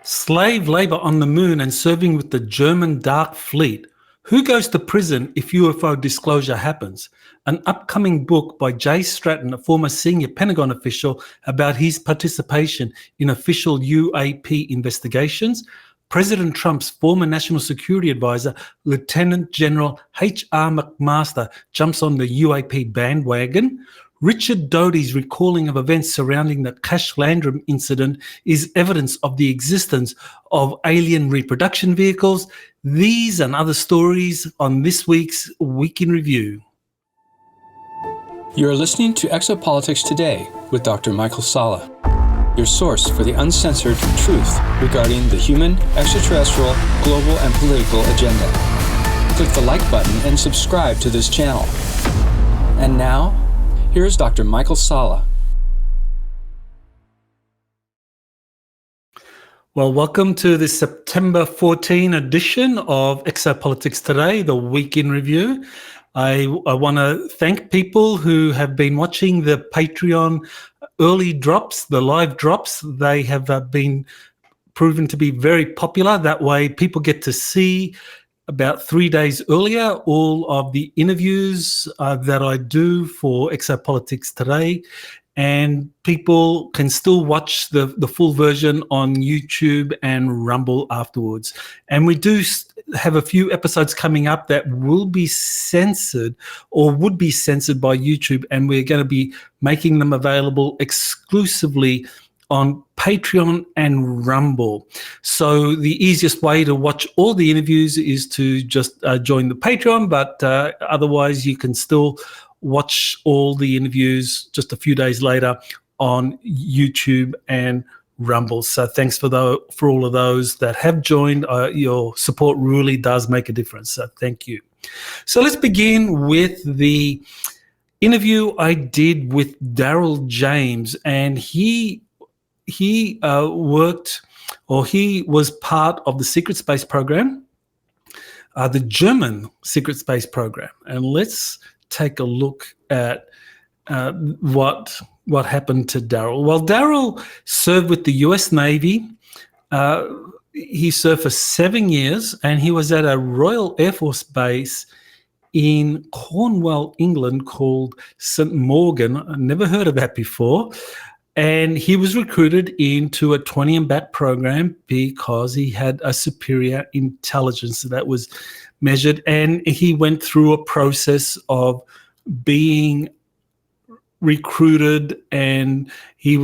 Slave labor on the moon and serving with the German Dark Fleet. Who goes to prison if UFO disclosure happens? An upcoming book by Jay Stratton, a former senior Pentagon official, about his participation in official UAP investigations. President Trump's former national security advisor, Lieutenant General H.R. McMaster, jumps on the UAP bandwagon. Richard Doty's recalling of events surrounding the Cash-Landrum incident is evidence of the existence of alien reproduction vehicles. These and other stories on this week's Week in Review. You're listening to Exopolitics Today with Dr. Michael Salla, your source for the uncensored truth regarding the human, extraterrestrial, global, and political agenda. Click the like button and subscribe to this channel. And now, here's Dr. Michael Salla. Well, welcome to the September 14 edition of Exopolitics Today, the Week in Review. I want to thank people who have been watching the Patreon early drops, the live drops. They have been proven to be very popular. That way people get to see about 3 days earlier all of the interviews that I do for Exopolitics Today, and people can still watch the full version on YouTube and Rumble afterwards. And we do have a few episodes coming up that will be censored or would be censored by YouTube, and we're going to be making them available exclusively on Patreon and Rumble. So the easiest way to watch all the interviews is to just join the Patreon, but otherwise you can still watch all the interviews just a few days later on YouTube and Rumble. So thanks for all of those that have joined. Your support really does make a difference. So thank you. So let's begin with the interview I did with Daryl James, and he worked, or he was part of the secret space program, the German secret space program. And let's take a look at what happened to Daryl. Well, Daryl served with the US Navy. He served for 7 years, and he was at a Royal Air Force base in Cornwall, England, called St. Morgan. I never heard of that before. And he was recruited into a 20 and back program because he had a superior intelligence that was measured, and he went through a process of being recruited, and he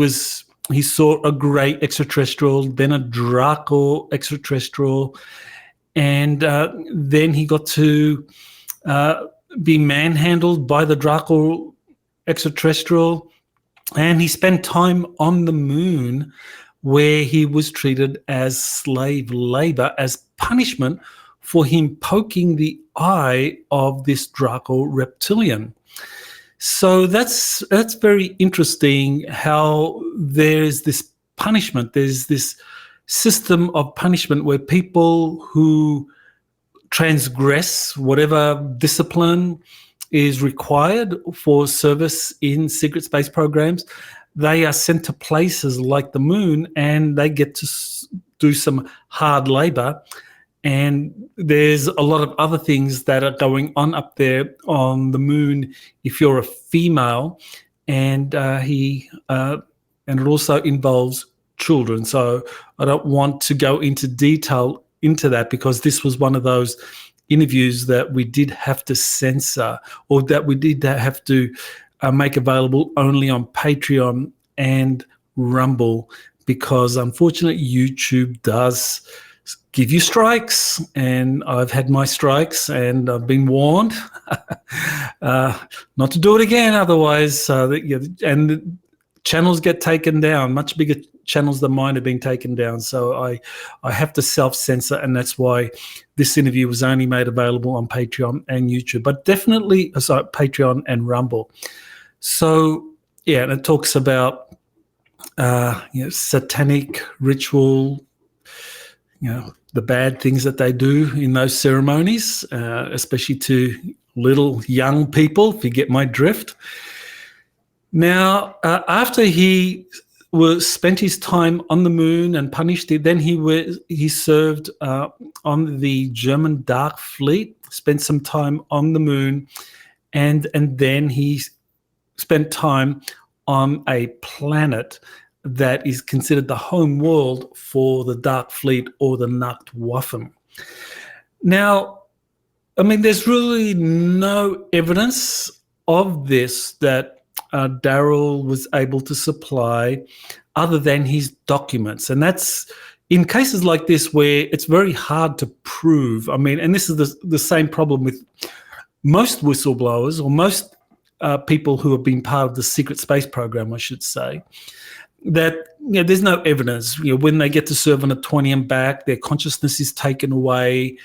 saw a great extraterrestrial, then a Draco extraterrestrial, and then he got to be manhandled by the Draco extraterrestrial. And he spent time on the moon where he was treated as slave labor as punishment for him poking the eye of this Draco reptilian. So that's very interesting how there's this punishment. There's this system of punishment where people who transgress whatever discipline is required for service in secret space programs, they are sent to places like the moon, and they get to do some hard labor. And there's a lot of other things that are going on up there on the moon if you're a female, and it also involves children. So I don't want to go into detail into that, because this was one of those interviews that we did have to censor, or that we did have to make available only on Patreon and Rumble, because unfortunately YouTube does give you strikes, and I've had my strikes, and I've been warned not to do it again, otherwise and the channels get taken down. Much bigger channels than mine have been taken down, so I have to self-censor, and that's why this interview was only made available on Patreon and YouTube, but definitely Patreon and Rumble. So yeah, and it talks about satanic ritual, the bad things that they do in those ceremonies, especially to little young people, if you get my drift. Now, after he spent his time on the moon and punished it. Then he served on the German Dark Fleet, spent some time on the moon, and then he spent time on a planet that is considered the home world for the Dark Fleet or the Nachtwaffen. Now, I mean, there's really no evidence of this that Daryl was able to supply other than his documents. And that's in cases like this where it's very hard to prove. I mean, and this is the same problem with most whistleblowers or most people who have been part of the secret space program, I should say, that there's no evidence. When they get to serve on a 20 and back, their consciousness is taken away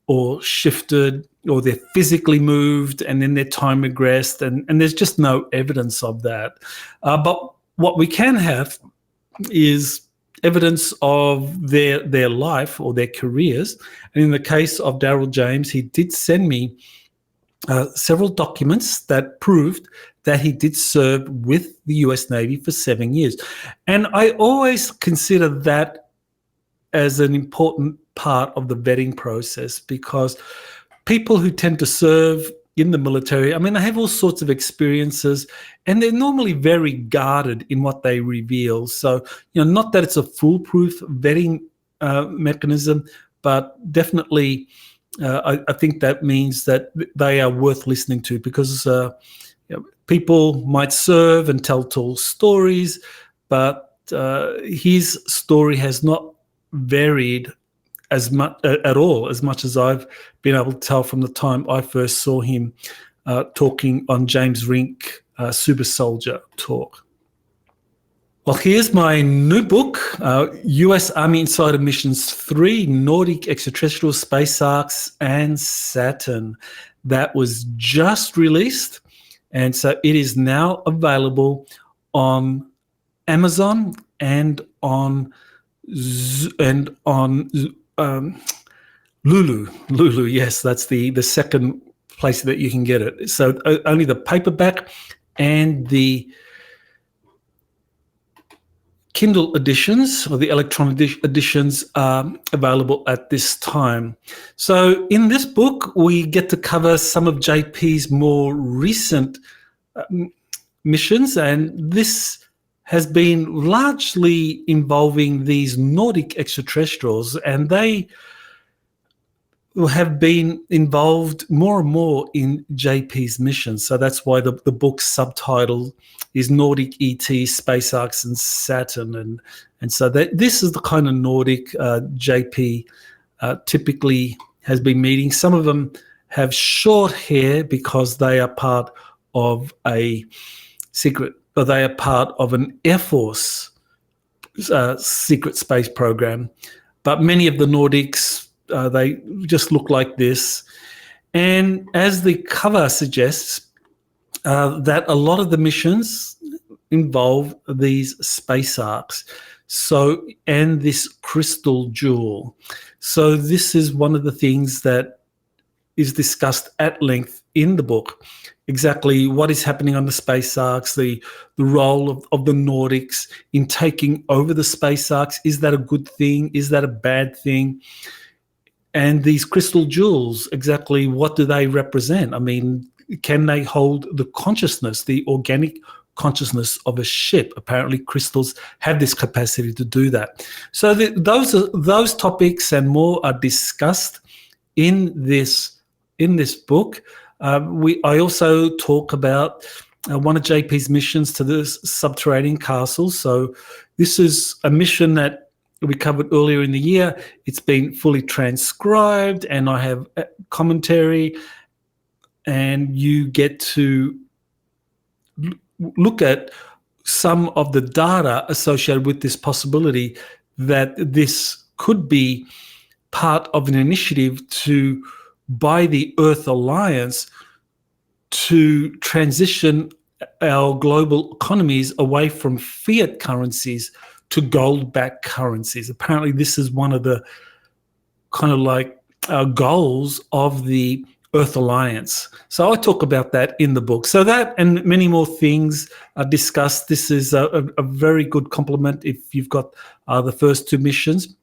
or shifted, or they're physically moved and then their time regressed, and there's just no evidence of that. But what we can have is evidence of their life or their careers. And in the case of Daryl James, he did send me several documents that proved that he did serve with the US Navy for 7 years. And I always consider that as an important part of the vetting process, because people who tend to serve in the military, I mean, they have all sorts of experiences and they're normally very guarded in what they reveal. So, not that it's a foolproof vetting mechanism, but definitely I think that means that they are worth listening to, because people might serve and tell tall stories, but his story has not varied as much at all, as much as I've been able to tell from the time I first saw him talking on James Rink Super Soldier Talk. Well, here's my new book, US Army Insider Missions 3, Nordic Extraterrestrial, Space Arks, and Saturn. That was just released, and so it is now available on Amazon and on Lulu. Yes, that's the second place that you can get it. So only the paperback and the Kindle editions or the electronic editions are available at this time. So in this book, we get to cover some of JP's more recent missions, and this has been largely involving these Nordic extraterrestrials, and they have been involved more and more in JP's missions. So that's why the book's subtitle is Nordic ETs, Space Arks, and Saturn. And so this is the kind of Nordic JP typically has been meeting. Some of them have short hair because they are part of a secret, or they are part of an Air Force secret space program. But many of the Nordics, they just look like this. And as the cover suggests, that a lot of the missions involve these space arks. So, and this crystal jewel. So this is one of the things that is discussed at length in the book. Exactly what is happening on the space arks, the role of the Nordics in taking over the space arks. Is that a good thing? Is that a bad thing? And these crystal jewels, exactly what do they represent? I mean, can they hold the consciousness, the organic consciousness of a ship? Apparently crystals have this capacity to do that. So those topics and more are discussed in this book. I also talk about one of JP's missions to the subterranean castle. So this is a mission that we covered earlier in the year. It's been fully transcribed, and I have commentary, and you get to look at some of the data associated with this possibility that this could be part of an initiative by the Earth Alliance to transition our global economies away from fiat currencies to gold-backed currencies. Apparently this is one of the kind of like goals of the Earth Alliance. So I talk about that in the book. So that and many more things are discussed. This is a very good complement if you've got the first two missions.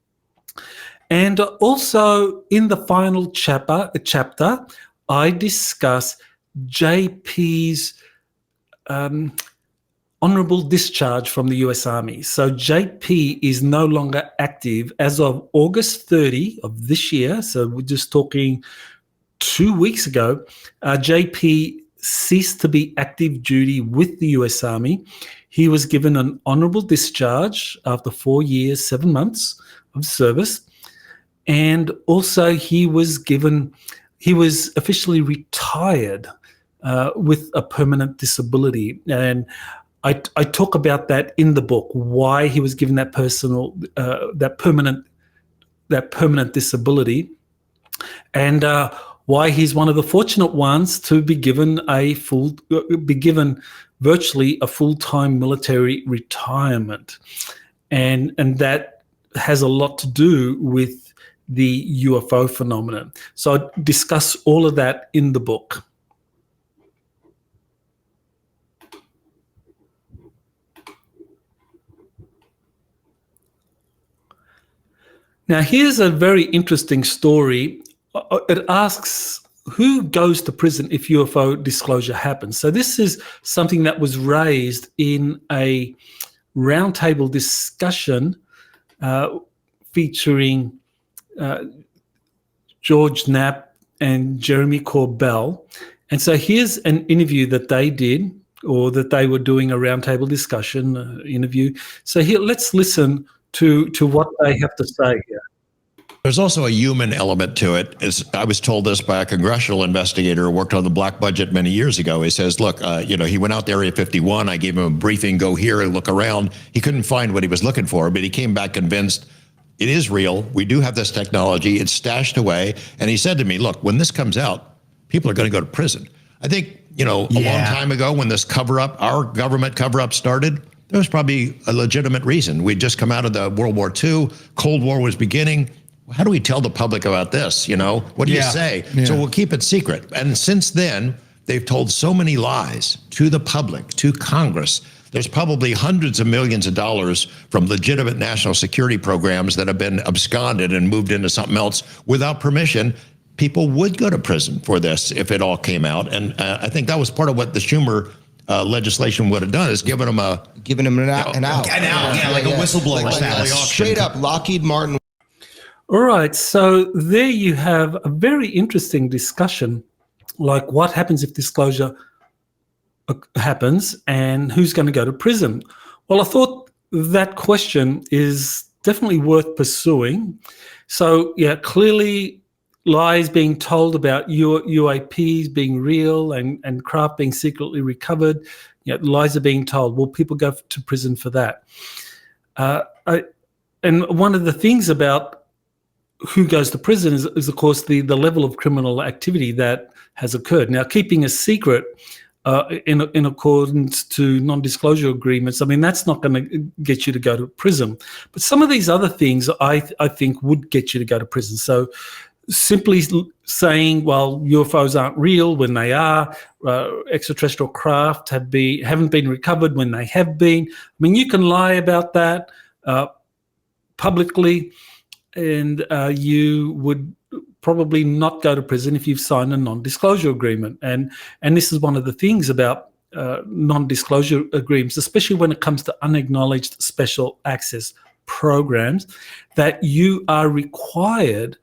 And also in the final chapter, I discuss JP's honorable discharge from the US Army. So JP is no longer active as of August 30 of this year. So we're just talking 2 weeks ago. JP ceased to be active duty with the US Army. He was given an honorable discharge after 4 years, 7 months of service. And also he was officially retired with a permanent disability. And I talk about that in the book, why he was given that permanent disability, and why he's one of the fortunate ones to be given virtually a full-time military retirement, and that has a lot to do with the UFO phenomenon. So I discuss all of that in the book. Now, here's a very interesting story. It asks, who goes to prison if UFO disclosure happens? So this is something that was raised in a roundtable discussion featuring George Knapp and Jeremy Corbell. And so here's an interview that they did, or that they were doing a roundtable discussion interview. So here, let's listen to what they have to say here. There's also a human element to it. I was told this by a congressional investigator who worked on the black budget many years ago. He says, look, he went out to Area 51. I gave him a briefing, go here and look around. He couldn't find what he was looking for, but he came back convinced it is real. We do have this technology. It's stashed away. And he said to me, look, when this comes out, people are going to go to prison. I think, a long time ago when this cover-up, our government cover-up started, there was probably a legitimate reason. We'd just come out of the World War II, Cold War was beginning. How do we tell the public about this? What do you say? Yeah. So we'll keep it secret. And since then, they've told so many lies to the public, to Congress. There's probably hundreds of millions of dollars from legitimate national security programs that have been absconded and moved into something else without permission. People would go to prison for this if it all came out. And I think that was part of what the Schumer legislation would have done, is given them an out. Like a whistleblower status. Straight up, Lockheed Martin. All right, so there you have a very interesting discussion, like what happens if disclosure happens and who's going to go to prison? Well, I thought that question is definitely worth pursuing. So, yeah, clearly lies being told about UAPs being real and craft being secretly recovered, lies are being told. Will people go to prison for that? And one of the things about who goes to prison is of course, the level of criminal activity that has occurred. Now, keeping a secret in accordance to non-disclosure agreements, I mean, that's not going to get you to go to prison. But some of these other things I think would get you to go to prison. So simply saying, well, UFOs aren't real when they are, extraterrestrial craft haven't been recovered when they have been. I mean, you can lie about that publicly, and you would probably not go to prison if you've signed a non-disclosure agreement. And this is one of the things about non-disclosure agreements, especially when it comes to unacknowledged special access programs, that you are required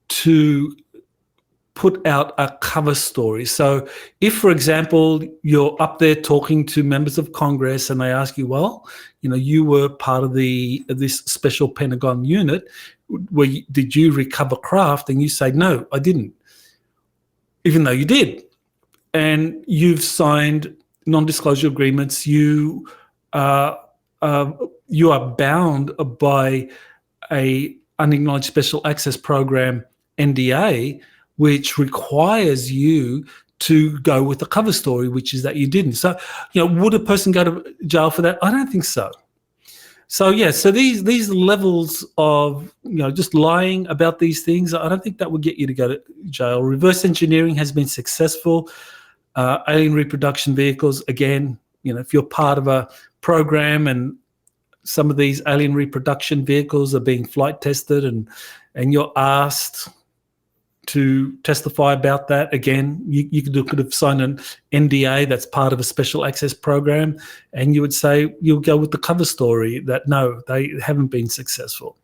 to put out a cover story. So if, for example, you're up there talking to members of Congress and they ask you, well, you were part of this special Pentagon unit, did you recover craft? And you say, no, I didn't, even though you did. And you've signed non-disclosure agreements. You are bound by a unacknowledged special access program, NDA, which requires you to go with the cover story, which is that you didn't. So, would a person go to jail for that? I don't think so. So these levels of just lying about these things, I don't think that would get you to go to jail. Reverse engineering has been successful. Alien reproduction vehicles, again, if you're part of a program and some of these alien reproduction vehicles are being flight tested and you're asked to testify about that, again, you could have signed an NDA that's part of a special access program, and you would say you'll go with the cover story that no, they haven't been successful.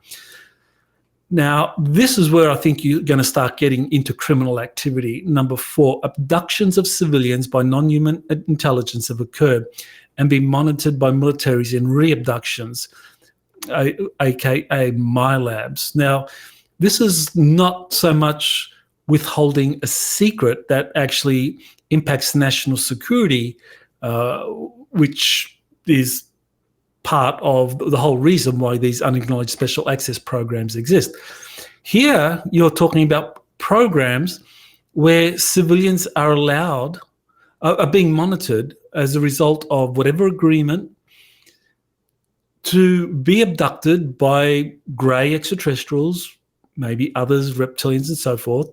Now, this is where I think you're going to start getting into criminal activity. Number 4, abductions of civilians by non-human intelligence have occurred and been monitored by militaries in re-abductions, aka MILABs. Now, this is not so much withholding a secret that actually impacts national security, which is part of the whole reason why these unacknowledged special access programs exist. Here, you're talking about programs where civilians are being monitored as a result of whatever agreement to be abducted by grey extraterrestrials, maybe others, reptilians and so forth,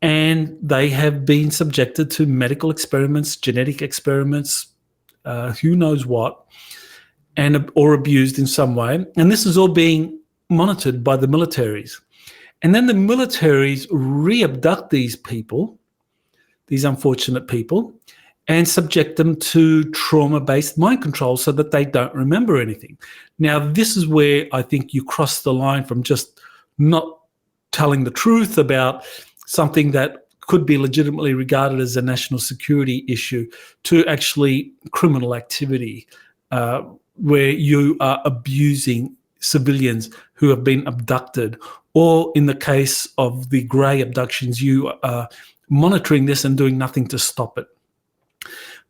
and they have been subjected to medical experiments, genetic experiments, who knows what, or abused in some way. And this is all being monitored by the militaries. And then the militaries re-abduct these people, these unfortunate people, and subject them to trauma-based mind control so that they don't remember anything. Now, this is where I think you cross the line from just not telling the truth about something that could be legitimately regarded as a national security issue to actually criminal activity, where you are abusing civilians who have been abducted, or in the case of the grey abductions, you are monitoring this and doing nothing to stop it.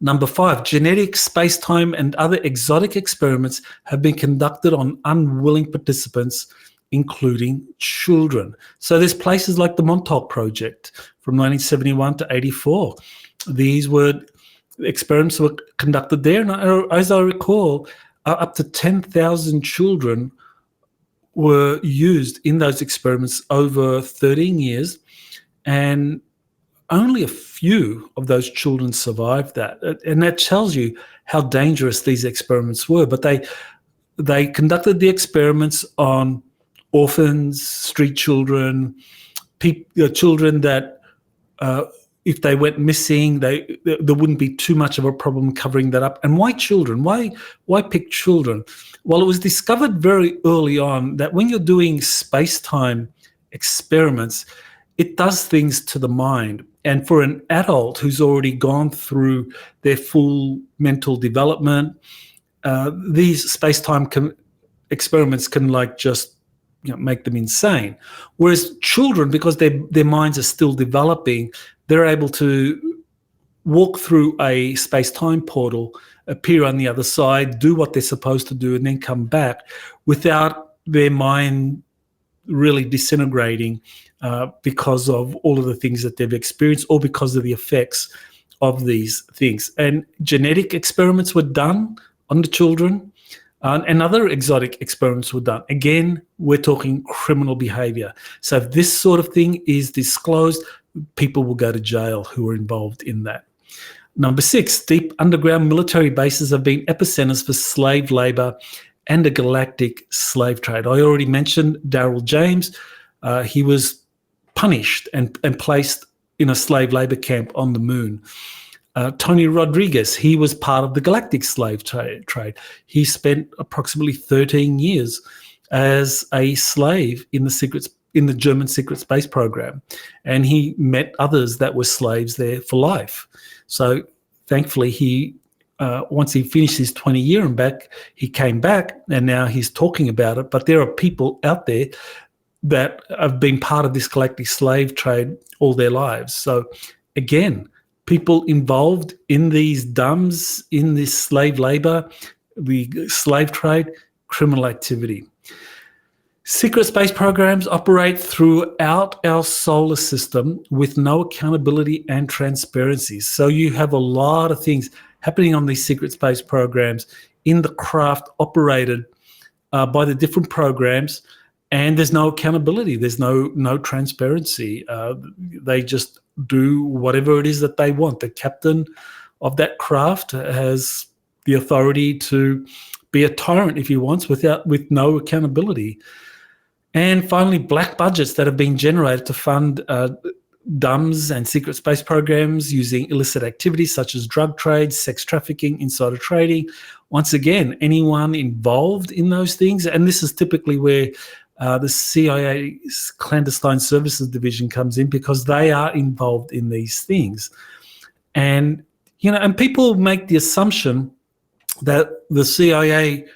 Number 5, genetic, space-time, and other exotic experiments have been conducted on unwilling participants, including children. So there's places like the Montauk Project from 1971 to 84. These were experiments were conducted there, and as I recall, up to 10,000 children were used in those experiments over 13 years, and only a few of those children survived that. And that tells you how dangerous these experiments were. But they conducted the experiments on orphans, street children, children that if they went missing, there wouldn't be too much of a problem covering that up. And why children? Why pick children? Well, it was discovered very early on that when you're doing space-time experiments, it does things to the mind. And for an adult who's already gone through their full mental development, these space-time experiments can just make them insane. Whereas children, because their minds are still developing, they're able to walk through a space-time portal, appear on the other side, do what they're supposed to do, and then come back without their mind really disintegrating because of all of the things that they've experienced or because of the effects of these things. And genetic experiments were done on the children, and other exotic experiments were done. Again, we're talking criminal behavior. So if this sort of thing is disclosed, people will go to jail who are involved in that. Number 6, deep underground military bases have been epicenters for slave labor and a galactic slave trade. I already mentioned Daryl James. He was punished and placed in a slave labor camp on the moon. Tony Rodriguez, he was part of the galactic slave trade. He spent approximately 13 years as a slave in the German secret space program, and he met others that were slaves there for life. So thankfully, he once he finished his 20-year and back, he came back, and now he's talking about it. But there are people out there that have been part of this galactic slave trade all their lives. So again, people involved in these DUMs, in this slave labor, the slave trade, criminal activity. Secret space programs operate throughout our solar system with no accountability and transparency. So you have a lot of things happening on these secret space programs in the craft operated by the different programs, and there's no accountability. There's no transparency. They just do whatever it is that they want. The captain of that craft has the authority to be a tyrant if he wants, with no accountability. And finally, black budgets that have been generated to fund DUMS and secret space programs using illicit activities such as drug trade, sex trafficking, insider trading. Once again, anyone involved in those things, and this is typically where the CIA's Clandestine Services Division comes in, because they are involved in these things. And, and people make the assumption that the CIA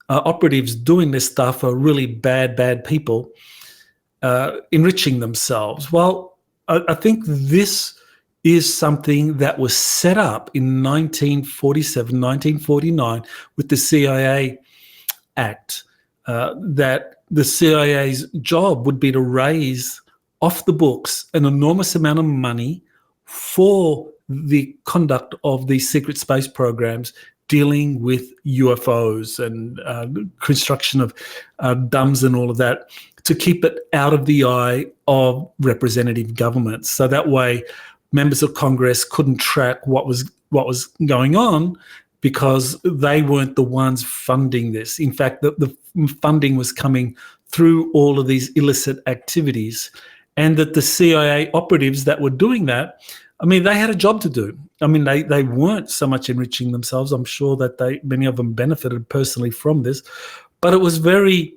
operatives doing this stuff are really bad people enriching themselves. Well, I think this is something that was set up in 1947, 1949 with the CIA Act, that the CIA's job would be to raise off the books an enormous amount of money for the conduct of these secret space programs dealing with UFOs and construction of DUMS and all of that, to keep it out of the eye of representative governments. So that way members of Congress couldn't track what was going on, because they weren't the ones funding this. In fact, the funding was coming through all of these illicit activities, and that the CIA operatives that were doing that, they had a job to do. They weren't so much enriching themselves. I'm sure that many of them benefited personally from this, but it was very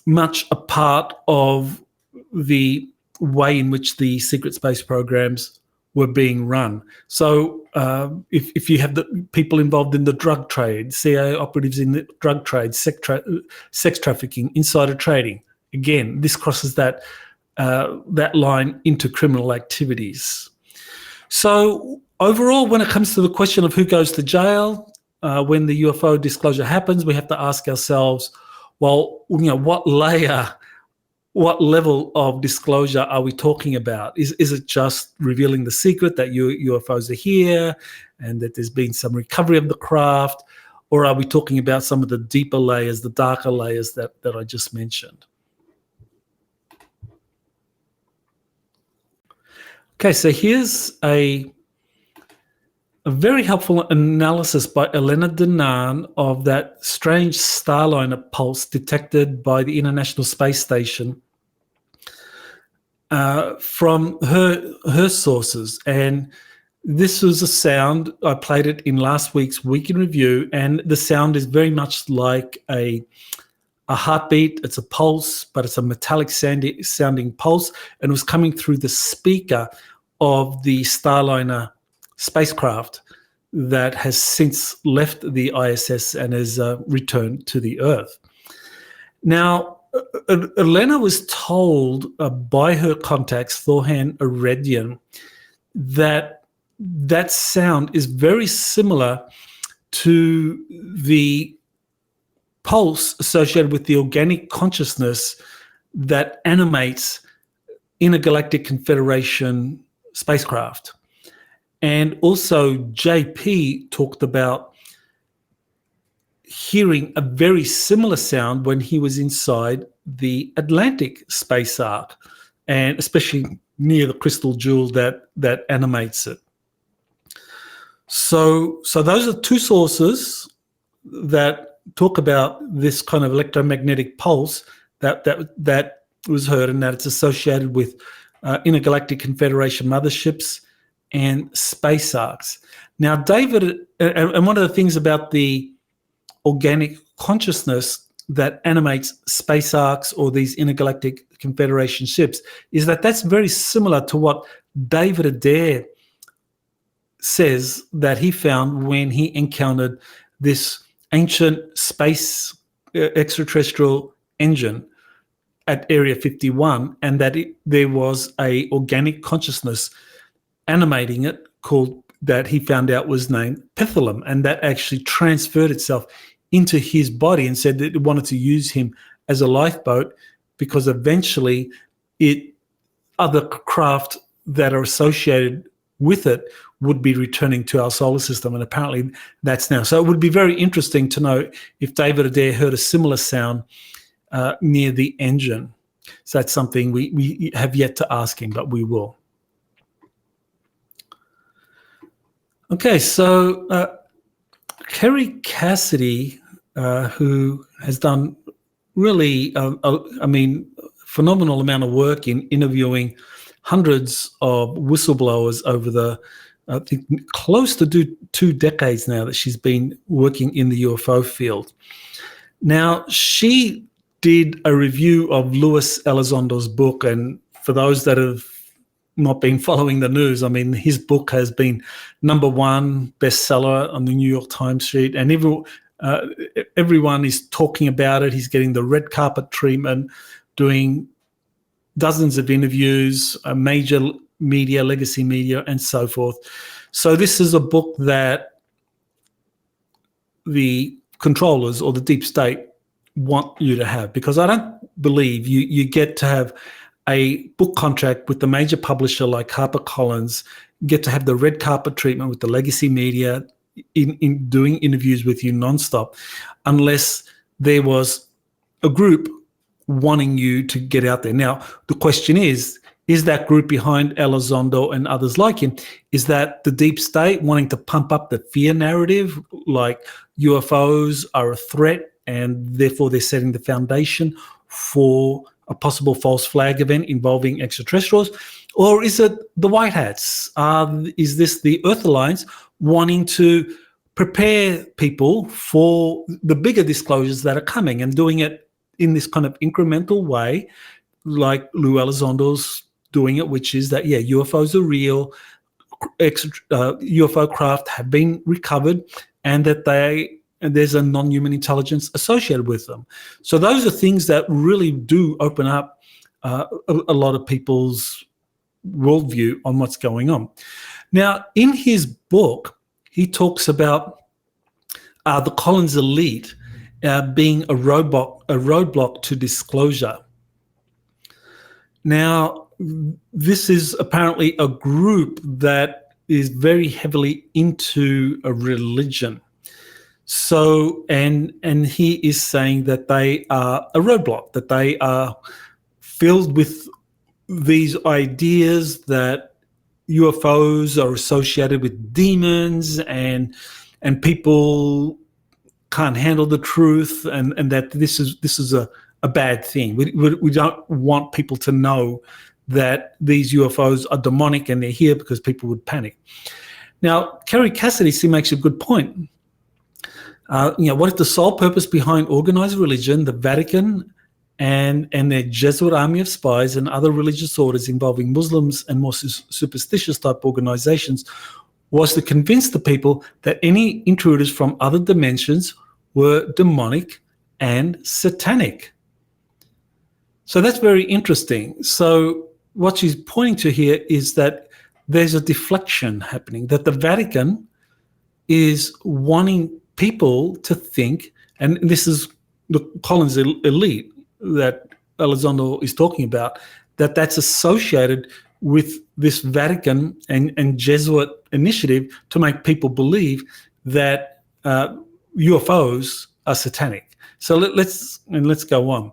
much a part of the way in which the secret space programs were being run. So if you have the people involved in the drug trade, CIA operatives in the drug trade, sex trafficking, insider trading, again, this crosses that line into criminal activities. So overall, when it comes to the question of who goes to jail when the UFO disclosure happens, we have to ask ourselves, well, what level of disclosure are we talking about? Is it just revealing the secret that UFOs are here and that there's been some recovery of the craft? Or are we talking about some of the deeper layers, the darker layers that I just mentioned? Okay, so here's a very helpful analysis by Elena Danaan of that strange Starliner pulse detected by the International Space Station from her sources. And this was a sound, I played it in last week's Week in Review, and the sound is very much like a heartbeat. It's a pulse, but it's a metallic sounding pulse, and it was coming through the speaker of the Starliner spacecraft that has since left the ISS and has returned to the Earth. Now, Elena was told by her contacts, Thorhan Aredian, that sound is very similar to the pulse associated with the organic consciousness that animates Intergalactic Confederation spacecraft. And also JP talked about hearing a very similar sound when he was inside the Atlantic Space Ark, and especially near the crystal jewel that animates it. So those are two sources that talk about this kind of electromagnetic pulse that was heard, and that it's associated with Intergalactic Confederation motherships and Space Arks. Now, David, and one of the things about the organic consciousness that animates Space Arks or these Intergalactic Confederation ships is that that's very similar to what David Adair says that he found when he encountered this ancient space extraterrestrial engine at Area 51, and that there was a organic consciousness animating it that he found out was named Pethalum, and that actually transferred itself into his body and said that it wanted to use him as a lifeboat, because eventually other craft that are associated with it would be returning to our solar system, and apparently that's now. So it would be very interesting to know if David Adair heard a similar sound near the engine. So that's something we have yet to ask him, but we will. Okay, so Kerry Cassidy, who has done really, phenomenal amount of work in interviewing hundreds of whistleblowers over the, I think, close to 2 decades now that she's been working in the UFO field. Now, she did a review of Luis Elizondo's book, and for those that have not been following the news, I mean, his book has been #1 bestseller on the New York Times sheet, and everyone is talking about it. He's getting the red carpet treatment, doing dozens of interviews, major media, legacy media, and so forth. So this is a book that the controllers or the deep state want you to have, because I don't believe you get to have a book contract with the major publisher like HarperCollins, get to have the red carpet treatment with the legacy media in doing interviews with you nonstop, unless there was a group wanting you to get out there. Now, the question is that group behind Elizondo and others like him, is that the deep state wanting to pump up the fear narrative, like UFOs are a threat and therefore they're setting the foundation for a possible false flag event involving extraterrestrials? Or is it the white hats? Is this the Earth Alliance wanting to prepare people for the bigger disclosures that are coming and doing it in this kind of incremental way, like Lou Elizondo's doing it, which is that, UFOs are real, UFO craft have been recovered, and that there's a non-human intelligence associated with them. So those are things that really do open up a lot of people's worldview on what's going on. Now, in his book, he talks about the Collins elite being a roadblock to disclosure. Now, this is apparently a group that is very heavily into a religion. So, and he is saying that they are a roadblock, that they are filled with these ideas that UFOs are associated with demons and people can't handle the truth, and that this is a bad thing. We don't want people to know that these UFOs are demonic and they're here, because people would panic. Now, Kerry Cassidy makes a good point. What if the sole purpose behind organized religion, the Vatican, and their Jesuit army of spies and other religious orders involving Muslims and more superstitious type organizations was to convince the people that any intruders from other dimensions were demonic and satanic? So that's very interesting. So what she's pointing to here is that there's a deflection happening, that the Vatican is wanting people to think, and this is the Collins elite that Elizondo is talking about, that's associated with this Vatican and Jesuit initiative to make people believe that UFOs are satanic. So let's go on.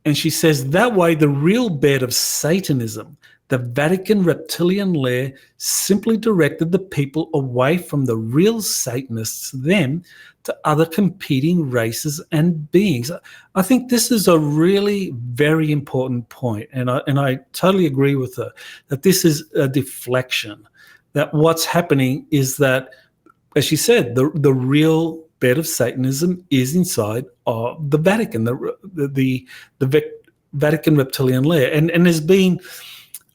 And she says that way the real bed of Satanism, the Vatican reptilian lair, simply directed the people away from the real Satanists, them, to other competing races and beings. I think this is a really very important point, and I totally agree with her, that this is a deflection, that what's happening is that, as she said, the real bed of Satanism is inside of the Vatican, the Vatican reptilian lair. And there's been,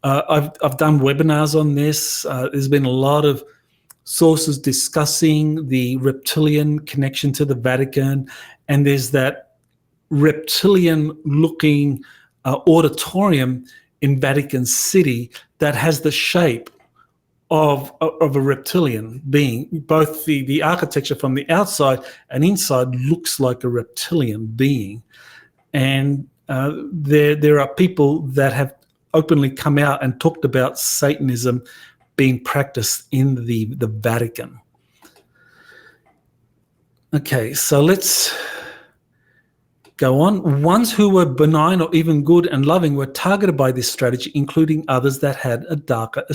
I've done webinars on this. There's been a lot of sources discussing the reptilian connection to the Vatican, and there's that reptilian-looking auditorium in Vatican City that has the shape of a reptilian being. Both the architecture from the outside and inside looks like a reptilian being. And there are people that have openly come out and talked about Satanism being practiced in the Vatican. Okay, so let's go on. Ones who were benign or even good and loving were targeted by this strategy, including others that had a darker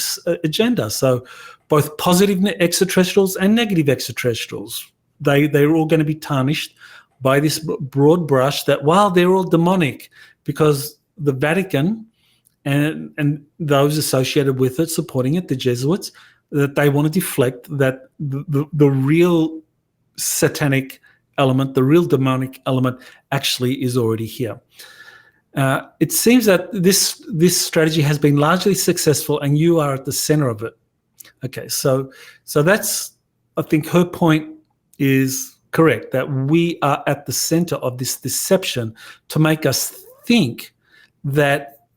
agenda. So both positive extraterrestrials and negative extraterrestrials, they're all going to be tarnished by this broad brush that, while they're all demonic, because the Vatican and those associated with it, supporting it, the Jesuits, that they want to deflect that the real satanic element, the real demonic element, actually is already here. It seems that this strategy has been largely successful, and you are at the center of it. Okay, so that's, I think her point is correct, that we are at the center of this deception to make us think that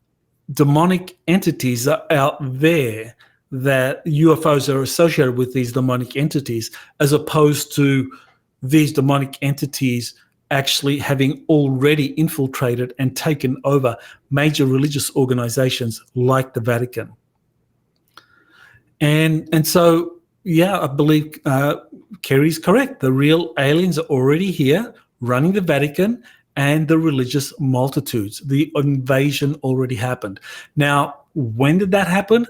demonic entities are out there, that UFOs are associated with these demonic entities, as opposed to these demonic entities actually having already infiltrated and taken over major religious organizations like the Vatican. And so, yeah, I believe Kerry's correct. The real aliens are already here, running the Vatican and the religious multitudes. The invasion already happened. Now, when did that happen?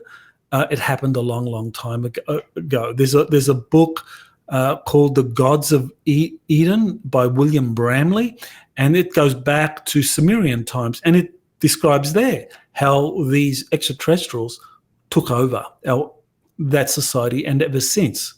It happened a long, long time ago. There's a book called The Gods of Eden by William Bramley, and it goes back to Sumerian times, and it describes there how these extraterrestrials took over that society, and ever since.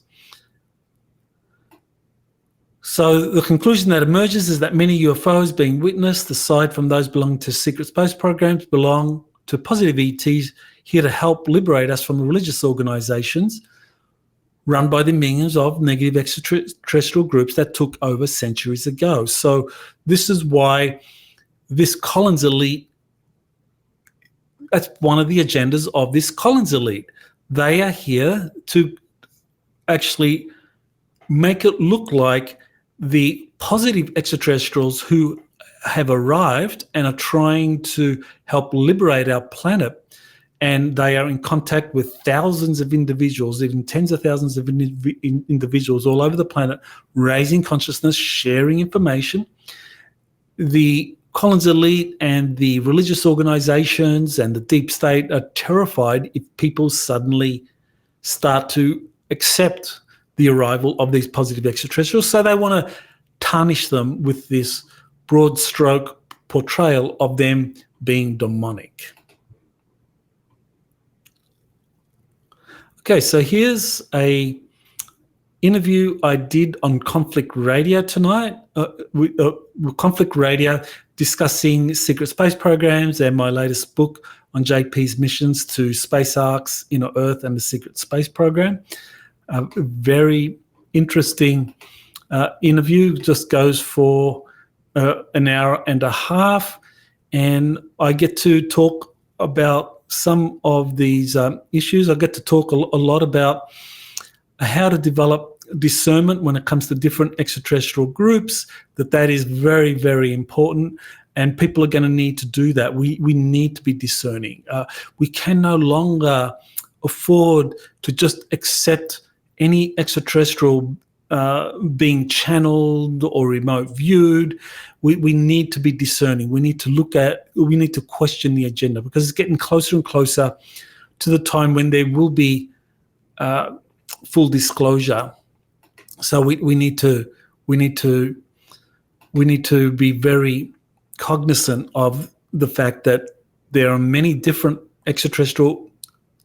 So the conclusion that emerges is that many UFOs being witnessed, aside from those belonging to secret space programs, belong to positive ETs here to help liberate us from the religious organizations run by the minions of negative extraterrestrial groups that took over centuries ago. So this is why this Collins elite, that's one of the agendas of this Collins elite. They are here to actually make it look like the positive extraterrestrials who have arrived and are trying to help liberate our planet, and they are in contact with thousands of individuals, even tens of thousands of individuals all over the planet, raising consciousness, sharing information. The Collins elite and the religious organizations and the deep state are terrified if people suddenly start to accept the arrival of these positive extraterrestrials. So they want to tarnish them with this broad stroke portrayal of them being demonic. Okay, so here's a interview I did on Conflict Radio tonight, with Conflict Radio, discussing secret space programs and my latest book on JP's missions to Space Arks, Inner Earth, and the Secret Space Program. A very interesting interview, just goes for an hour and a half, and I get to talk about some of these issues. I get to talk a lot about how to develop discernment when it comes to different extraterrestrial groups, that is very, very important, and people are going to need to do that. We need to be discerning. We can no longer afford to just accept any extraterrestrial being channeled or remote viewed. We need to be discerning. We need to question the agenda, because it's getting closer and closer to the time when there will be full disclosure. So we need to be very cognizant of the fact that there are many different extraterrestrial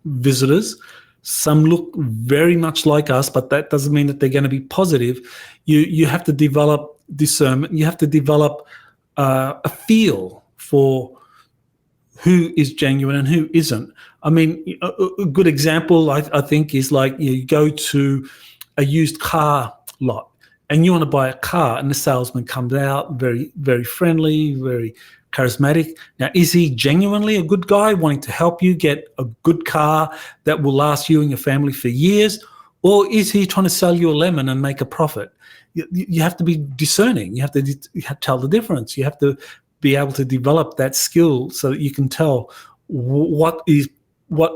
visitors. Some look very much like us, but that doesn't mean that they're going to be positive. You have to develop discernment. You have to develop a feel for who is genuine and who isn't. I mean, a good example, I think, is like you go to a used car lot and you want to buy a car, and the salesman comes out very, very friendly, very charismatic. Now, is he genuinely a good guy wanting to help you get a good car that will last you and your family for years? Or is he trying to sell you a lemon and make a profit? You have to be discerning. You have to tell the difference. You have to be able to develop that skill so that you can tell what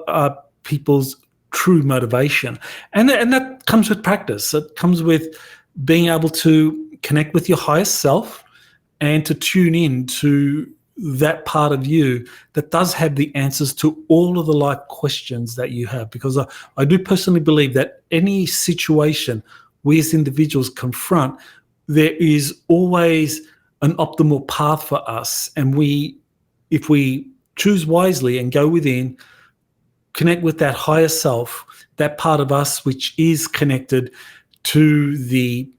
are people's true motivation. And that comes with practice. It comes with being able to connect with your highest self and to tune in to that part of you that does have the answers to all of the life questions that you have. Because I do personally believe that any situation we as individuals confront, there is always an optimal path for us. And if we choose wisely and go within, connect with that higher self, that part of us which is connected to the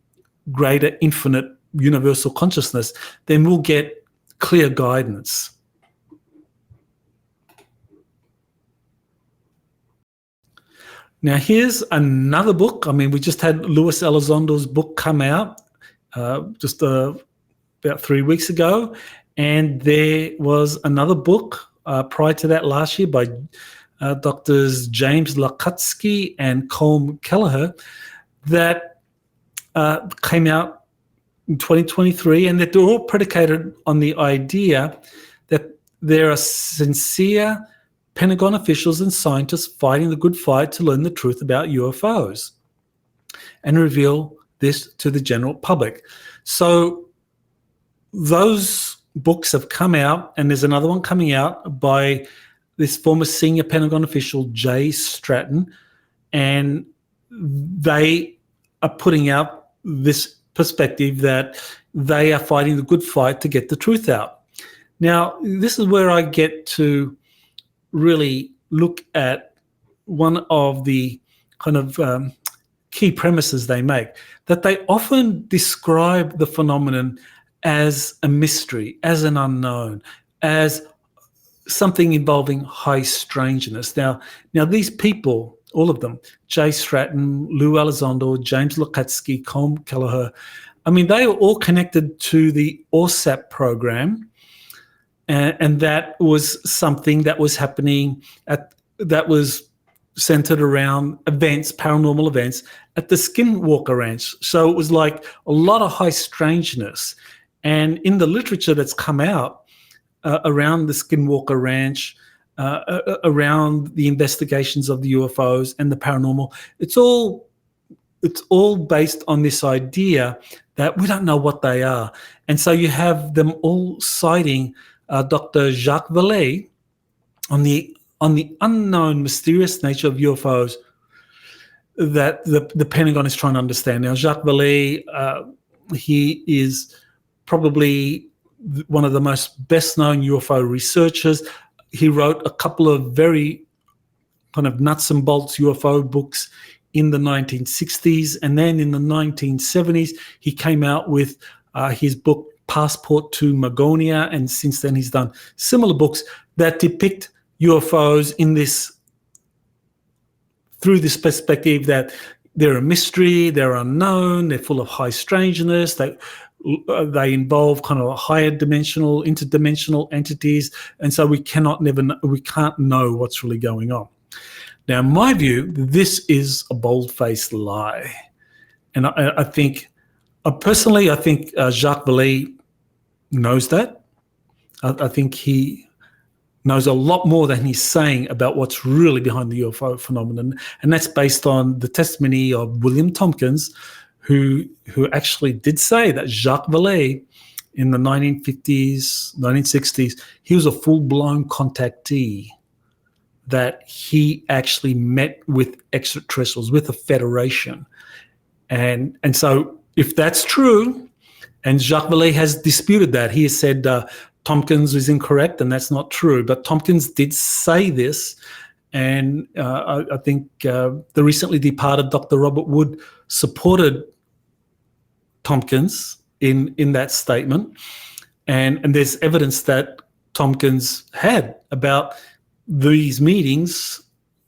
greater infinite universal consciousness, then we'll get clear guidance. Now, here's another book. I mean, we just had Luis Elizondo's book come out just about 3 weeks ago, and there was another book prior to that last year by Doctors James Lukatsky and Colm Kelleher that came out in 2023, and that they're all predicated on the idea that there are sincere Pentagon officials and scientists fighting the good fight to learn the truth about UFOs and reveal this to the general public. So those books have come out, and there's another one coming out by this former senior Pentagon official, Jay Stratton, and they are putting out this perspective that they are fighting the good fight to get the truth out. Now, this is where I get to really look at one of the kind of key premises they make, that they often describe the phenomenon as a mystery, as an unknown, as something involving high strangeness. Now these people, all of them, Jay Stratton, Lou Elizondo, James Lukatsky, Colm Kelleher, I mean, they are all connected to the ORSAP program, and that was something that was happening that was centered around events, paranormal events, at the Skinwalker Ranch. So it was like a lot of high strangeness. And in the literature that's come out around the Skinwalker Ranch, around the investigations of the UFOs and the paranormal, it's all based on this idea that we don't know what they are. And so you have them all citing Dr. Jacques Vallée on the unknown, mysterious nature of UFOs that the Pentagon is trying to understand. Now, Jacques Vallée, he is probably one of the most best-known UFO researchers. He wrote a couple of very kind of nuts and bolts UFO books in the 1960s, and then in the 1970s, he came out with his book Passport to Magonia, and since then he's done similar books that depict UFOs through this perspective that they're a mystery, they're unknown, they're full of high strangeness, they involve kind of higher dimensional, interdimensional entities, and so we can't know what's really going on. Now, in my view, this is a bold-faced lie, and I think, personally, I think Jacques Vallée knows that. I think he knows a lot more than he's saying about what's really behind the UFO phenomenon, and that's based on the testimony of William Tompkins, who actually did say that Jacques Vallée in the 1950s, 1960s, he was a full-blown contactee, that he actually met with extraterrestrials, with a federation. And so if that's true, and Jacques Vallée has disputed that, he has said Tompkins is incorrect and that's not true, but Tompkins did say this, and I think the recently departed Dr. Robert Wood supported Tompkins in that statement, and there's evidence that Tompkins had about these meetings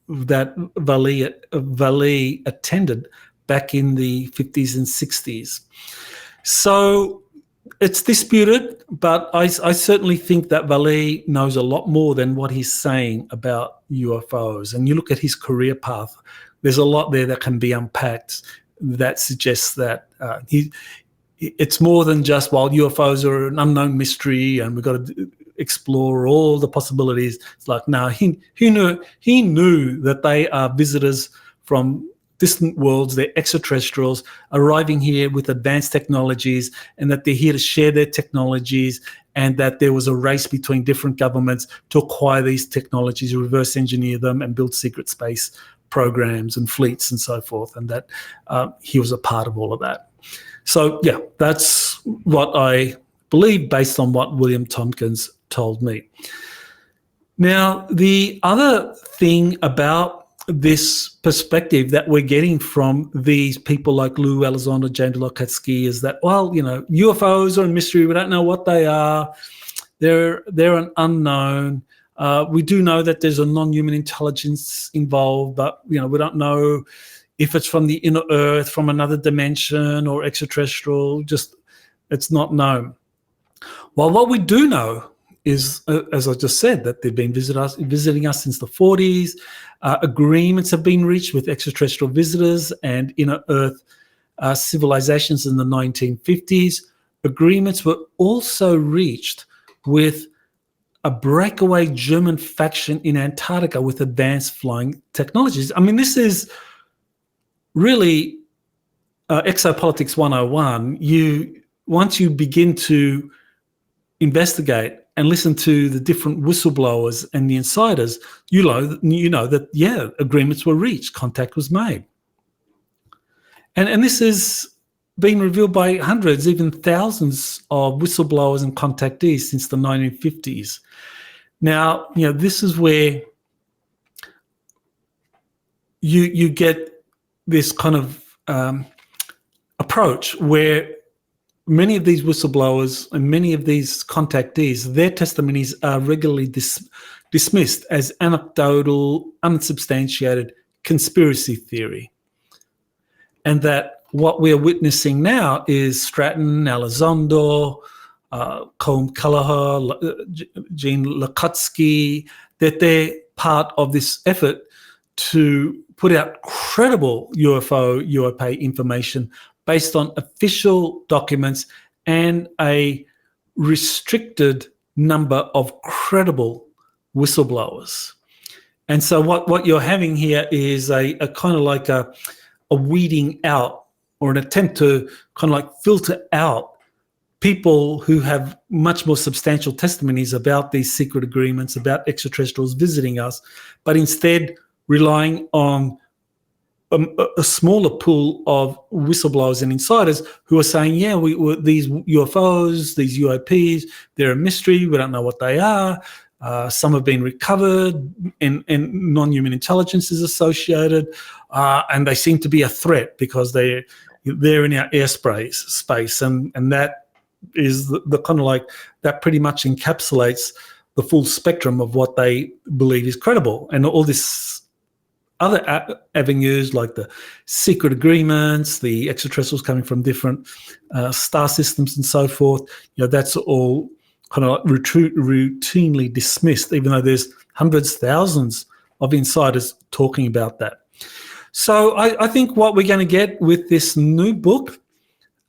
that Vallée attended back in the 50s and 60s. So it's disputed, but I certainly think that Vallée knows a lot more than what he's saying about UFOs. And you look at his career path, there's a lot there that can be unpacked that suggests that it's more than just, well, UFOs are an unknown mystery and we've got to explore all the possibilities. It's like, no, he knew that they are visitors from distant worlds, they're extraterrestrials arriving here with advanced technologies, and that they're here to share their technologies, and that there was a race between different governments to acquire these technologies, reverse engineer them, and build secret space programs and fleets and so forth, and that he was a part of all of that. So, yeah, that's what I believe based on what William Tompkins told me. Now, the other thing about this perspective that we're getting from these people like Lou Elizondo, James Lokatsky is that, well, UFOs are a mystery. We don't know what they are. They're an unknown. We do know that there's a non-human intelligence involved, but we don't know if it's from the inner Earth, from another dimension, or extraterrestrial. Just it's not known. Well, what we do know is, as I just said, that they've been visiting us since the 40s. Agreements have been reached with extraterrestrial visitors and inner Earth civilizations in the 1950s. Agreements were also reached with a breakaway German faction in Antarctica with advanced flying technologies. I mean, this is really Exopolitics 101. Once you begin to investigate and listen to the different whistleblowers and the insiders, you know that, yeah, agreements were reached, contact was made. And this is being revealed by hundreds, even thousands of whistleblowers and contactees since the 1950s. Now, this is where you get this kind of approach where many of these whistleblowers and many of these contactees, their testimonies are regularly dismissed as anecdotal, unsubstantiated conspiracy theory. And that what we're witnessing now is Stratton, Elizondo, Colm Kelleher, Gene Lukotsky, that they're part of this effort to put out credible UFO, UAP information based on official documents and a restricted number of credible whistleblowers. And so what you're having here is a kind of like a weeding out, or an attempt to kind of like filter out people who have much more substantial testimonies about these secret agreements, about extraterrestrials visiting us, but instead relying on a smaller pool of whistleblowers and insiders who are saying, yeah, these UFOs, these UAPs, they're a mystery. We don't know what they are. Some have been recovered, and non-human intelligence is associated, and they seem to be a threat because they're in our airspace, and that is the kind of like that pretty much encapsulates the full spectrum of what they believe is credible. And all this other avenues like the secret agreements, the extraterrestrials coming from different star systems and so forth, that's all kind of like routinely dismissed, even though there's hundreds, thousands of insiders talking about that. So I think what we're going to get with this new book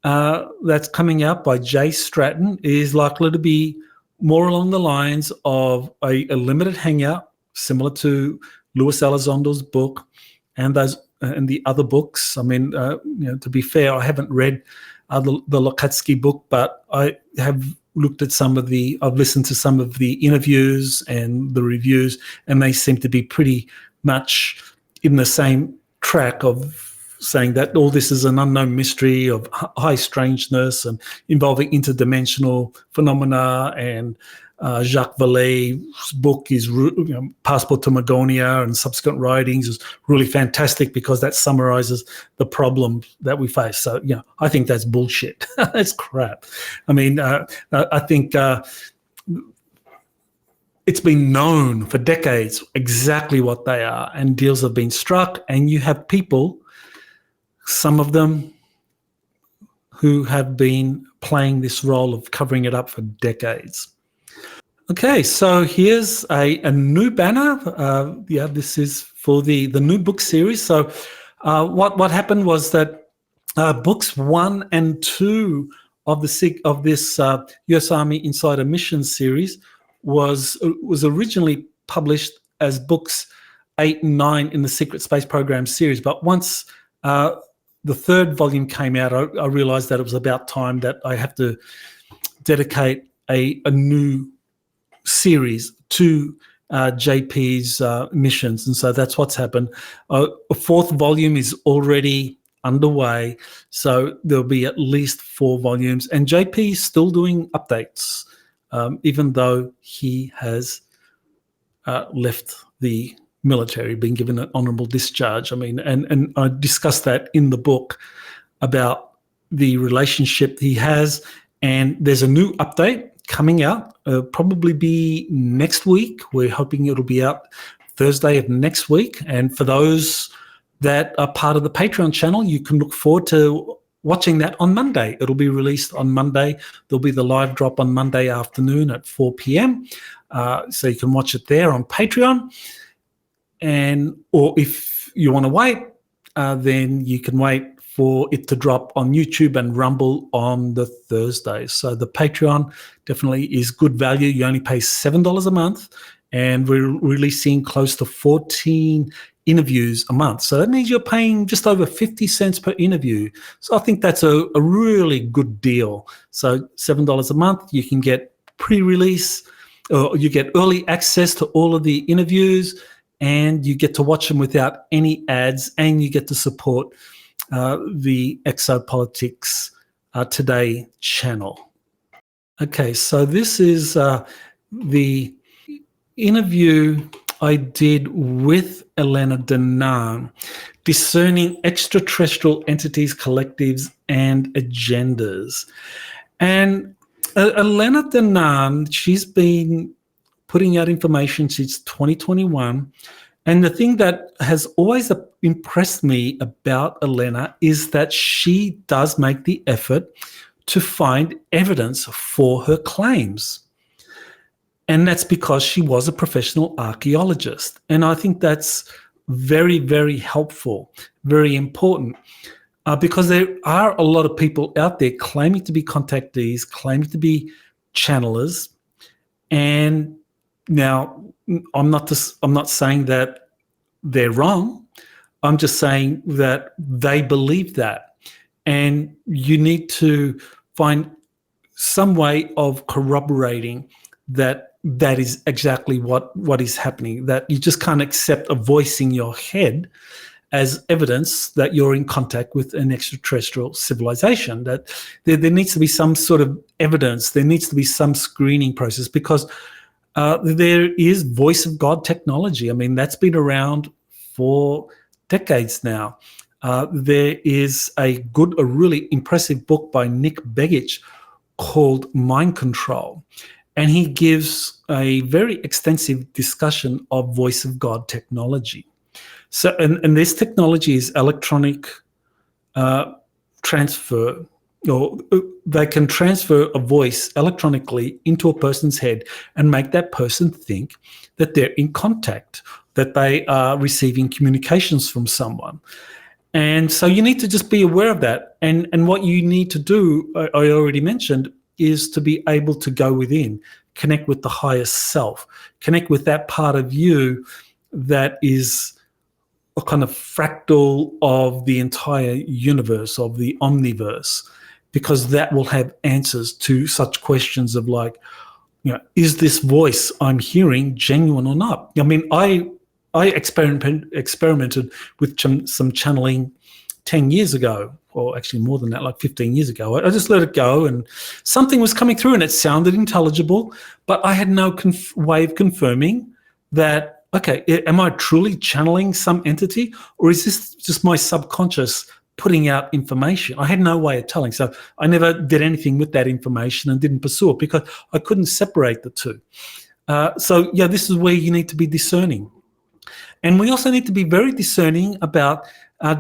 that's coming out by Jay Stratton is likely to be more along the lines of a limited hangout, similar to Louis Elizondo's book and the other books. I mean, to be fair, I haven't read the Lukotsky book, but I have looked at I've listened to some of the interviews and the reviews, and they seem to be pretty much in the same track of saying that all this is an unknown mystery of high strangeness and involving interdimensional phenomena. And Jacques Vallée's book is Passport to Magonia and subsequent writings is really fantastic because that summarizes the problem that we face. So, I think that's bullshit. That's crap. I mean, I think it's been known for decades exactly what they are, and deals have been struck, and you have people, some of them who have been playing this role of covering it up for decades. Okay, so here's a new banner. This is for the new book series. So what happened was that books 1 and 2 of this U.S. Army Insider Mission series was originally published as books 8 and 9 in the Secret Space Program series. But once the third volume came out, I realized that it was about time that I have to dedicate a new series to JP's missions. And so that's what's happened. A fourth volume is already underway, so there'll be at least 4 volumes. And JP is still doing updates, even though he has left the military, been given an honorable discharge. I mean, and I discussed that in the book about the relationship he has. And there's a new update coming out, probably be next week. We're hoping it'll be out Thursday of next week. And for those that are part of the Patreon channel, you can look forward to watching that on Monday. It'll be released on Monday. There'll be the live drop on Monday afternoon at 4 p.m. So you can watch it there on Patreon. Or if you want to wait, then you can wait for it to drop on YouTube and Rumble on the Thursday. So the Patreon definitely is good value. You only pay $7 a month, and we're releasing close to 14 interviews a month. So that means you're paying just over 50 cents per interview. So I think that's a really good deal. So $7 a month, you can get pre-release, or you get early access to all of the interviews, and you get to watch them without any ads, and you get to support the Exopolitics Today channel. Okay, so this is the interview I did with Elena Danaan, Discerning Extraterrestrial Entities, Collectives, and Agendas. And Elena Danaan, she's been putting out information since 2021. And the thing that has always impressed me about Elena is that she does make the effort to find evidence for her claims. And that's because she was a professional archaeologist. And I think that's very, very helpful, very important, because there are a lot of people out there claiming to be contactees, claiming to be channelers. And now, I'm not saying that they're wrong. I'm just saying that they believe that. And you need to find some way of corroborating that is exactly what is happening, that you just can't accept a voice in your head as evidence that you're in contact with an extraterrestrial civilization, that there needs to be some sort of evidence, there needs to be some screening process, because there is voice of God technology. I mean, that's been around for decades now. There is a really impressive book by Nick Begich called Mind Control. And he gives a very extensive discussion of voice of God technology. So, and this technology is electronic transfer, or they can transfer a voice electronically into a person's head and make that person think that they're in contact, that they are receiving communications from someone. And so you need to just be aware of that. And what you need to do, I already mentioned, is to be able to go within, connect with the higher self, connect with that part of you that is a kind of fractal of the entire universe, of the omniverse, because that will have answers to such questions of like, is this voice I'm hearing genuine or not? I mean, I experimented with some channeling 10 years ago, or actually more than that, like 15 years ago. I just let it go, and something was coming through and it sounded intelligible, but I had no way of confirming that, okay, am I truly channeling some entity, or is this just my subconscious putting out information? I had no way of telling. So I never did anything with that information and didn't pursue it because I couldn't separate the two. So yeah, this is where you need to be discerning. And we also need to be very discerning about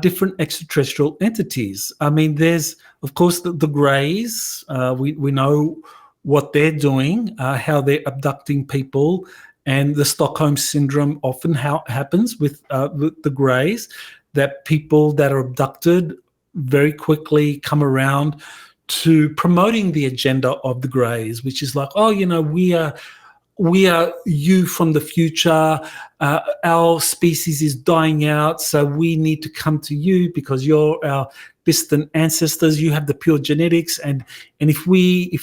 different extraterrestrial entities. I mean, there's, of course, the Greys. We know what they're doing, how they're abducting people, and the Stockholm Syndrome often happens with the Greys, that people that are abducted very quickly come around to promoting the agenda of the Greys, which is like, we are we are you from the future. Our species is dying out, so we need to come to you because you're our distant ancestors. You have the pure genetics, and if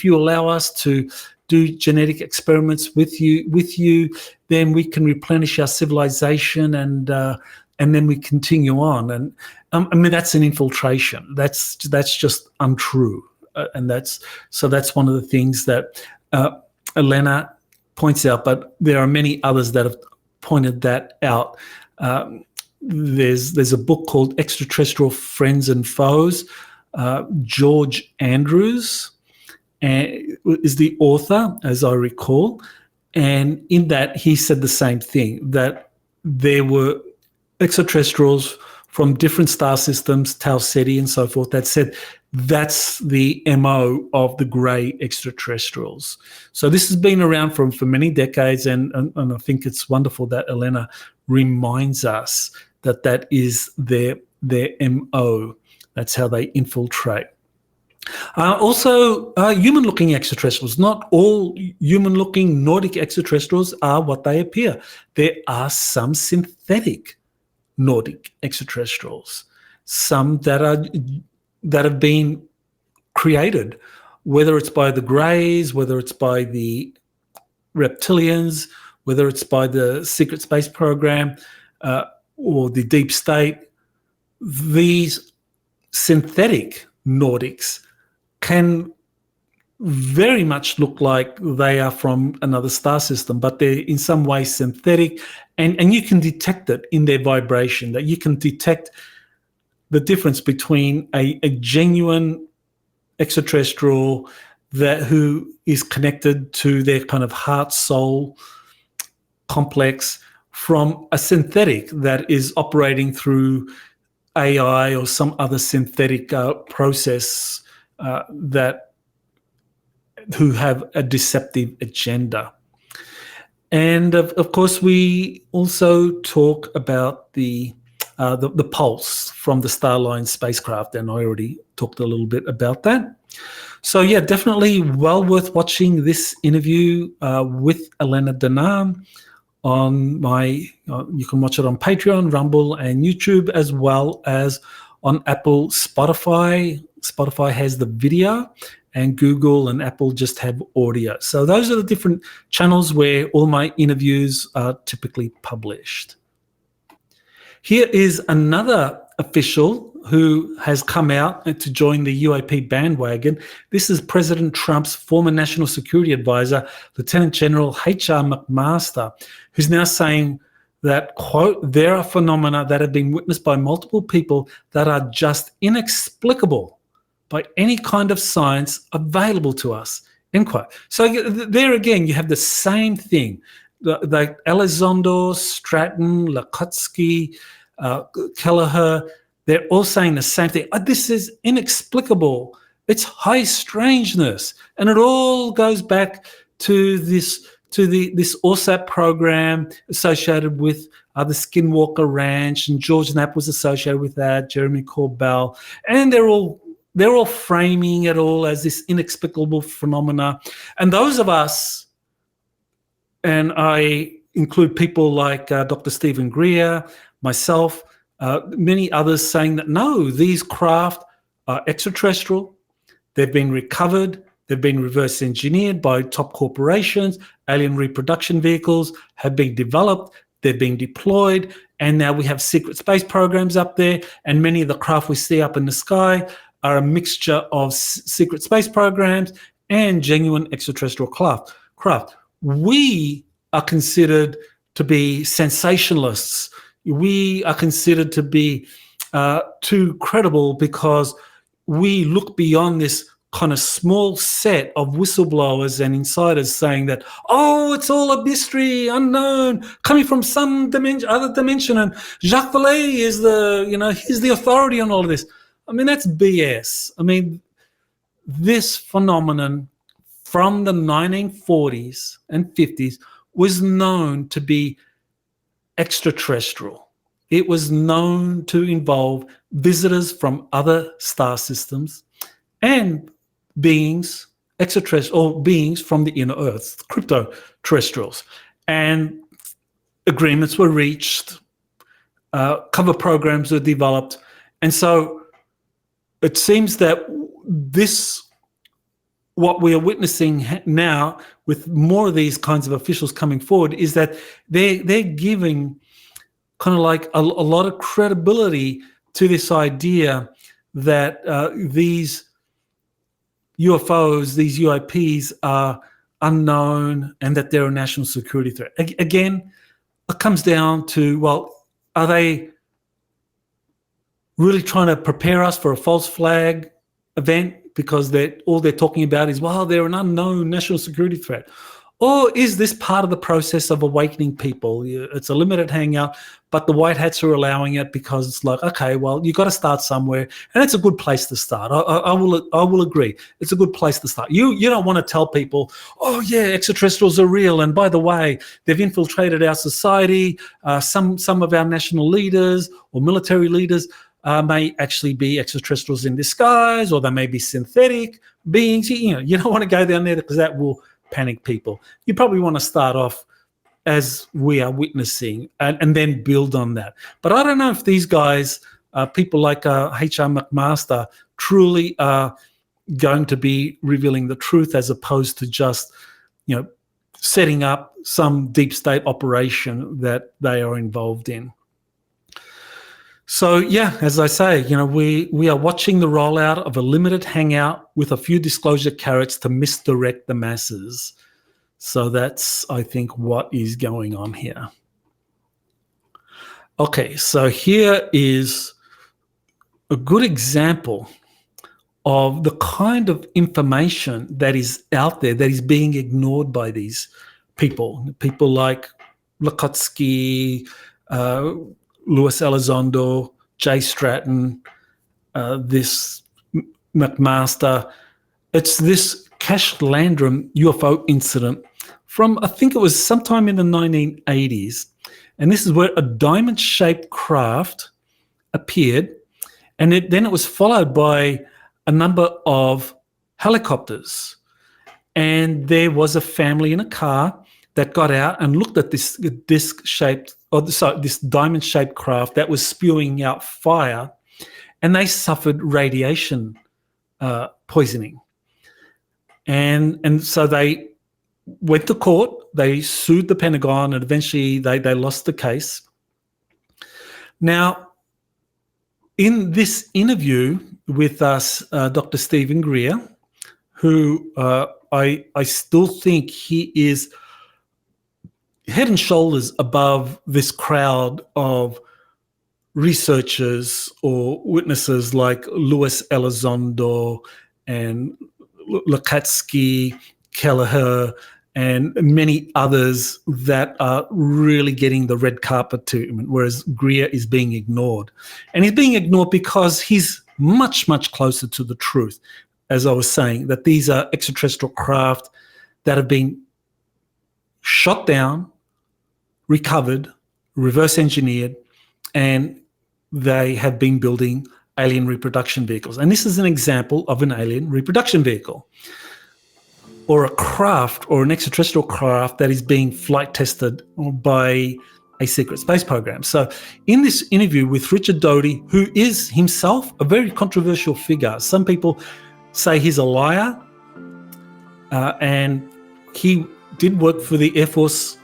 you allow us to do genetic experiments with you, then we can replenish our civilization, and then we continue on. And I mean, that's an infiltration. That's just untrue, and that's one of the things that Elena points out. But there are many others that have pointed that out. There's a book called Extraterrestrial Friends and Foes. George Andrews is the author, as I recall, and in that he said the same thing, that there were extraterrestrials from different star systems, Tau Ceti and so forth, that said that's the MO of the grey extraterrestrials. So this has been around for many decades, and I think it's wonderful that Elena reminds us that is their MO. That's how they infiltrate. Also, human-looking extraterrestrials. Not all human-looking Nordic extraterrestrials are what they appear. There are some synthetic Nordic extraterrestrials, some that have been created, whether it's by the Greys, whether it's by the reptilians, whether it's by the secret space program or the deep state. These synthetic Nordics can very much look like they are from another star system, but they're in some way synthetic, and you can detect it in their vibration, that you can detect the difference between a genuine extraterrestrial who is connected to their kind of heart-soul complex from a synthetic that is operating through AI or some other synthetic process who have a deceptive agenda. And of course, we also talk about the pulse from the Starliner spacecraft, and I already talked a little bit about that. So yeah, definitely well worth watching this interview with Elena Danaan on you can watch it on Patreon, Rumble, and YouTube, as well as on Apple, Spotify. Spotify has the video, and Google and Apple just have audio. So those are the different channels where all my interviews are typically published. Here is another official who has come out to join the UAP bandwagon. This is President Trump's former national security advisor, Lieutenant General H.R. McMaster, who's now saying that, quote, there are phenomena that have been witnessed by multiple people that are just inexplicable by any kind of science available to us, end quote. So there again, you have the same thing. The Elizondo, Stratton, Lakotsky, Kelleher, they're all saying the same thing. This is inexplicable. It's high strangeness. And it all goes back to this ORSAP program associated with the Skinwalker Ranch, and George Knapp was associated with that, Jeremy Corbell, and they're all framing it all as this inexplicable phenomena. And those of us, and I include people like Dr. Stephen Greer, myself, many others, saying that no, these craft are extraterrestrial, they've been recovered, they've been reverse engineered by top corporations, alien reproduction vehicles have been developed, they're being deployed, and now we have secret space programs up there, and many of the craft we see up in the sky are a mixture of secret space programs and genuine extraterrestrial craft. We are considered to be sensationalists. We are considered to be too credible because we look beyond this kind of small set of whistleblowers and insiders saying that, oh, it's all a mystery, unknown, coming from some other dimension, and Jacques Vallée is he's the authority on all of this. I mean, that's BS. I mean, this phenomenon from the 1940s and 50s was known to be extraterrestrial. It was known to involve visitors from other star systems and beings extraterrestrial or beings from the inner Earth, crypto-terrestrials. And agreements were reached, cover programs were developed. And so it seems that what we are witnessing now with more of these kinds of officials coming forward is that they're giving kind of like a lot of credibility to this idea that these UFOs, these UAPs are unknown and that they're a national security threat. Again, it comes down to, well, are they really trying to prepare us for a false flag event because all they're talking about is, well, they're an unknown national security threat? Or is this part of the process of awakening people? It's a limited hangout, but the white hats are allowing it because it's like, okay, well, you've got to start somewhere, and it's a good place to start. I will agree. It's a good place to start. You don't want to tell people, oh yeah, extraterrestrials are real, and by the way, they've infiltrated our society. Some of our national leaders or military leaders may actually be extraterrestrials in disguise, or they may be synthetic beings. You don't want to go down there because that will panic people. You probably want to start off as we are witnessing and then build on that. But I don't know if these guys, people like H.R. McMaster, truly are going to be revealing the truth as opposed to just, setting up some deep state operation that they are involved in. So, yeah, as I say, we are watching the rollout of a limited hangout with a few disclosure carrots to misdirect the masses. So that's, I think, what is going on here. Okay, so here is a good example of the kind of information that is out there that is being ignored by these people like Lukotsky, Luis Elizondo, Jay Stratton, this McMaster. It's this Cash-Landrum UFO incident from, I think it was sometime in the 1980s. And this is where a diamond-shaped craft appeared, and then it was followed by a number of helicopters. And there was a family in a car that got out and looked at this this diamond-shaped craft that was spewing out fire, and they suffered radiation poisoning. And so they went to court, they sued the Pentagon, and eventually they lost the case. Now, in this interview with us, Dr. Stephen Greer, who I still think he is head and shoulders above this crowd of researchers or witnesses like Luis Elizondo and Lukotsky, Kelleher, and many others that are really getting the red carpet treatment, whereas Greer is being ignored. And he's being ignored because he's much, much closer to the truth, as I was saying, that these are extraterrestrial craft that have been shot down, recovered, reverse engineered, and they have been building alien reproduction vehicles. And this is an example of an alien reproduction vehicle, or a craft, or an extraterrestrial craft that is being flight tested by a secret space program. So in this interview with Richard Doty, who is himself a very controversial figure, some people say he's a liar, and he did work for the Air Force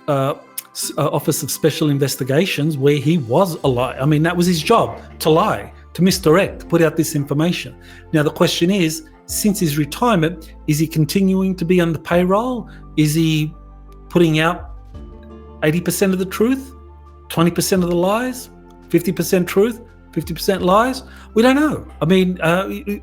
Office of Special Investigations, where he was a liar. I mean, that was his job, to lie, to misdirect, to put out this information. Now, the question is, since his retirement, is he continuing to be on the payroll? Is he putting out 80% of the truth, 20% of the lies, 50% truth, 50% lies? We don't know. I mean,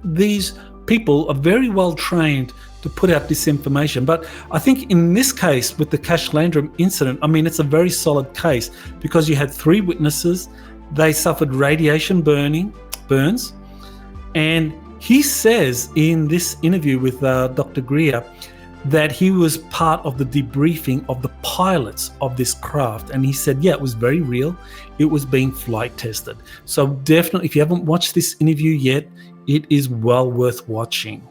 these people are very well trained to put out this information. But I think in this case, with the Cash-Landrum incident, I mean, it's a very solid case because you had 3 witnesses. They suffered radiation burns. And he says in this interview with Dr. Greer that he was part of the debriefing of the pilots of this craft. And he said, yeah, it was very real. It was being flight tested. So definitely, if you haven't watched this interview yet, it is well worth watching.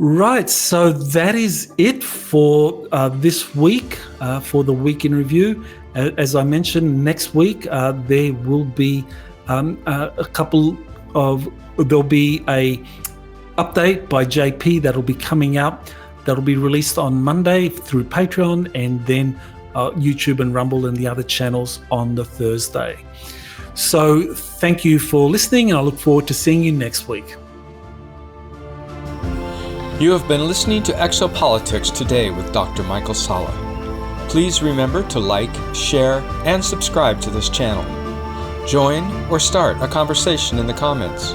Right, so that is it for this week, for the Week in Review. As I mentioned, next week there will be there'll be a update by JP that'll be coming out. That'll be released on Monday through Patreon, and then YouTube and Rumble and the other channels on the Thursday. So thank you for listening, and I look forward to seeing you next week. You have been listening to Exopolitics Today with Dr. Michael Salla. Please remember to like, share, and subscribe to this channel. Join or start a conversation in the comments.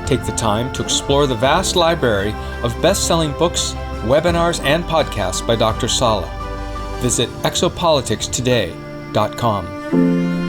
Take the time to explore the vast library of best-selling books, webinars, and podcasts by Dr. Salla. Visit exopoliticstoday.com.